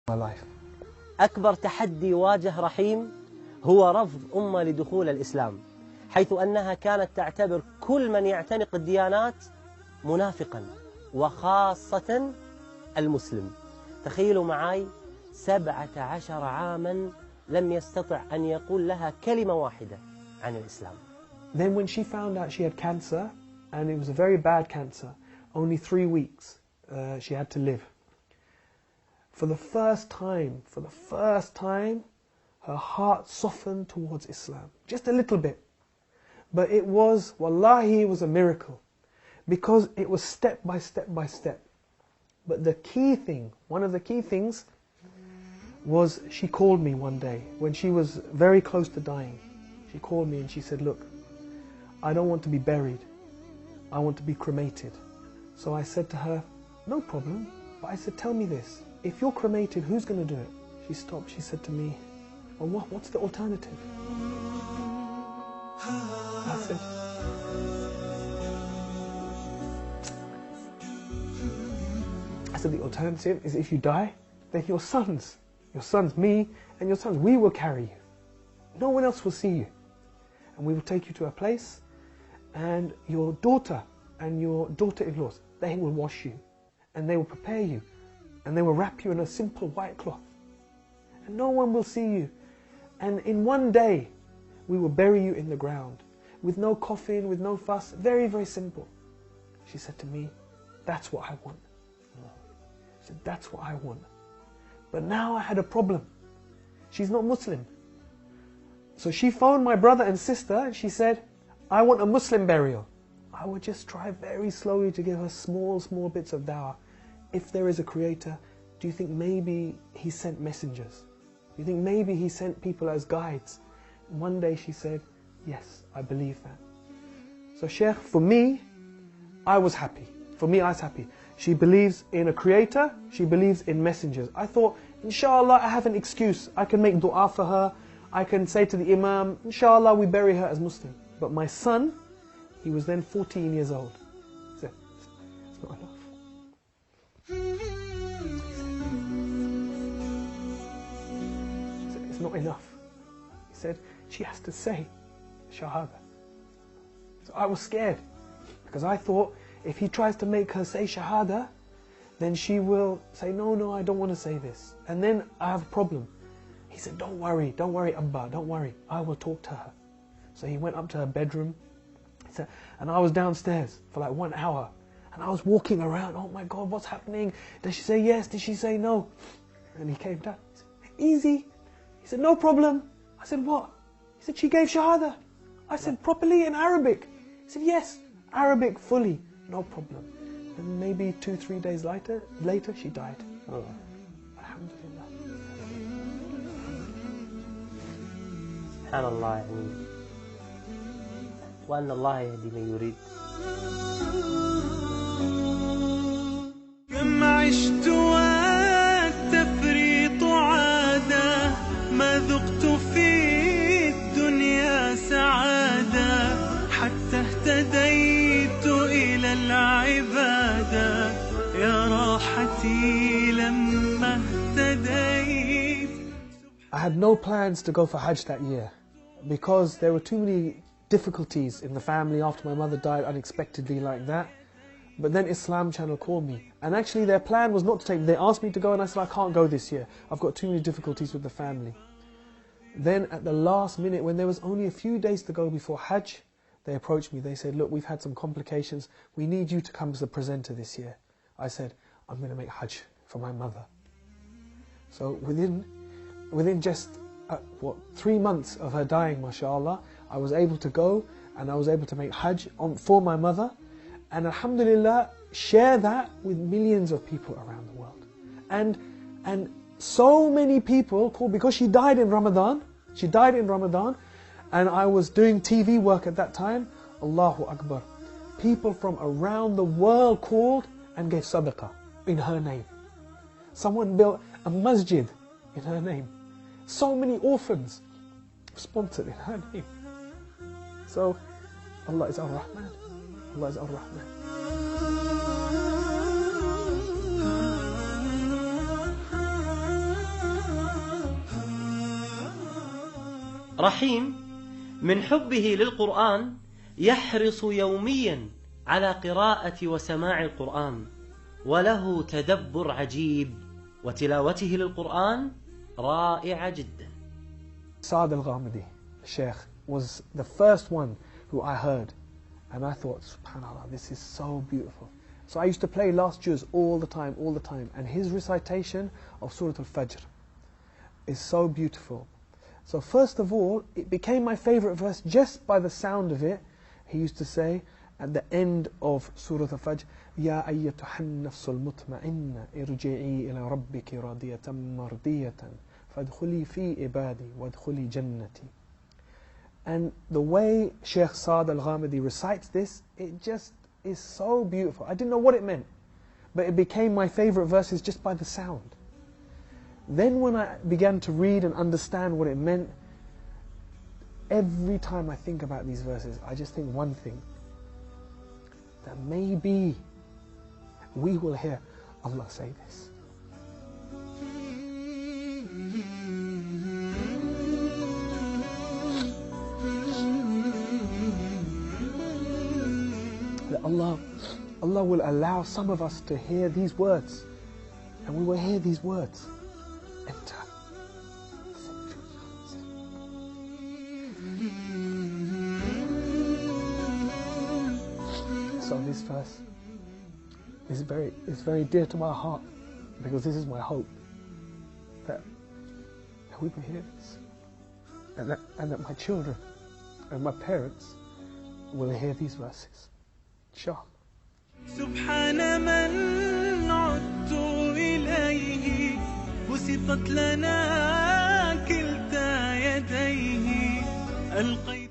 my life. أكبر تحدي واجه رحيم هو رفض أمه لدخول الإسلام، حيث أنها كانت تعتبر كل من يعتنق الديانات منافقا، وخاصة المسلم. تخيلوا معي 17 عاما لم يستطع أن يقول لها كلمة واحدة عن الإسلام. Then when she found out she had cancer, and it was a very bad cancer, only 3 weeks she had to live. For the first time, her heart softened towards Islam. Just a little bit. But it was, wallahi, it was a miracle. Because it was step by step by step. But the key thing, one of the key things, was she called me one day when she was very close to dying. She called me and she said, look, I don't want to be buried. I want to be cremated. So I said to her, no problem. But I said, tell me this. If you're cremated, who's going to do it? She stopped. She said to me, well, what's the alternative? I said, the alternative is if you die, then your sons, me and your sons, we will carry you. No one else will see you. And we will take you to a place, and your daughter and your daughter-in-laws, they will wash you, and they will prepare you, and they will wrap you in a simple white cloth. And no one will see you. And in one day, we will bury you in the ground, with no coffin, with no fuss, very, very simple. She said to me, that's what I want. She said, that's what I want. But now I had a problem. She's not Muslim. So she phoned my brother and sister and she said, I want a Muslim burial. I would just try very slowly to give her small bits of dawah. If there is a creator, do you think maybe he sent messengers? Do you think maybe he sent people as guides? And one day she said, yes, I believe that. So Sheikh, for me, I was happy. For me, I was happy. She believes in a creator, she believes in messengers. I thought, inshallah, I have an excuse. I can make dua for her. I can say to the Imam, inshallah, we bury her as Muslim. But my son, he was then 14 years old. He said, it's not enough. He said, it's not enough. He said, she has to say Shahada. So I was scared, because I thought, if he tries to make her say Shahada, then she will say, no, I don't want to say this. And then I have a problem. He said, don't worry, Abba, don't worry. I will talk to her. So he went up to her bedroom. He said, and I was downstairs for like 1 hour. And I was walking around, oh my God, what's happening? Did she say yes? Did she say no? And he came down. He said, easy. He said, no problem. I said, what? He said, she gave Shahada. I said, properly in Arabic? He said, yes, Arabic fully. No problem. And maybe 2-3 days later, she died. Oh. Alhamdulillah. سبحان الله يعني وأن الله يهدي من يريد. كم عشت والتفريط عادة ما ذقت في الدنيا سعادة حتى اهتديت إلى العبادة يا راحتي لما اهتديت. I had no plans to go for Hajj that year because there were too many difficulties in the family after my mother died unexpectedly like that. But then Islam Channel called me, and actually their plan was not to take me. They asked me to go and I said, I can't go this year. I've got too many difficulties with the family. Then at the last minute, when there was only a few days to go before Hajj, they approached me. They said, look, we've had some complications. We need you to come as the presenter this year. I said, I'm going to make Hajj for my mother. So within just 3 months of her dying, mashallah, I was able to go and I was able to make Hajj for my mother, and alhamdulillah share that with millions of people around the world. And so many people called, because she died in Ramadan, and I was doing TV work at that time. Allahu Akbar. People from around the world called and gave sadaqah in her name. Someone built a masjid in her name. So many orphans sponsored in her name. So Allah is Ar-Rahman. Allah is Ar-Rahman. رحيم من حبه للقرآن يحرص يوميا على قراءة وسماع القرآن، وله تدبر عجيب، وتلاوته للقرآن رائعة جدا. Saad al-Ghamidi, Sheikh, was the first one who I heard, and I thought, subhanAllah, this is so beautiful. So I used to play last juz all the time, and his recitation of Surah Al-Fajr is so beautiful. So first of all, it became my favorite verse just by the sound of it. He used to say at the end of Surah Al-Fajr, Ya ayyatuhan nafsul mutma'inna irji'i ila rabbiki radiyatan mardiyatan fadkhuli fi ibadi wadkhuli jannati. And the way Sheikh Saad al-Ghamidi recites this, it just is so beautiful. I didn't know what it meant, but it became my favorite verses just by the sound. Then when I began to read and understand what it meant, every time I think about these verses, I just think one thing, that maybe we will hear Allah say this. That Allah will allow some of us to hear these words, and we will hear these words enter. So this verse is very dear to my heart, because this is my hope, that we will hear this, and that my children and my parents will hear these verses. Inshallah. سبحان من عدت إليه بسطت لنا كلتا يديه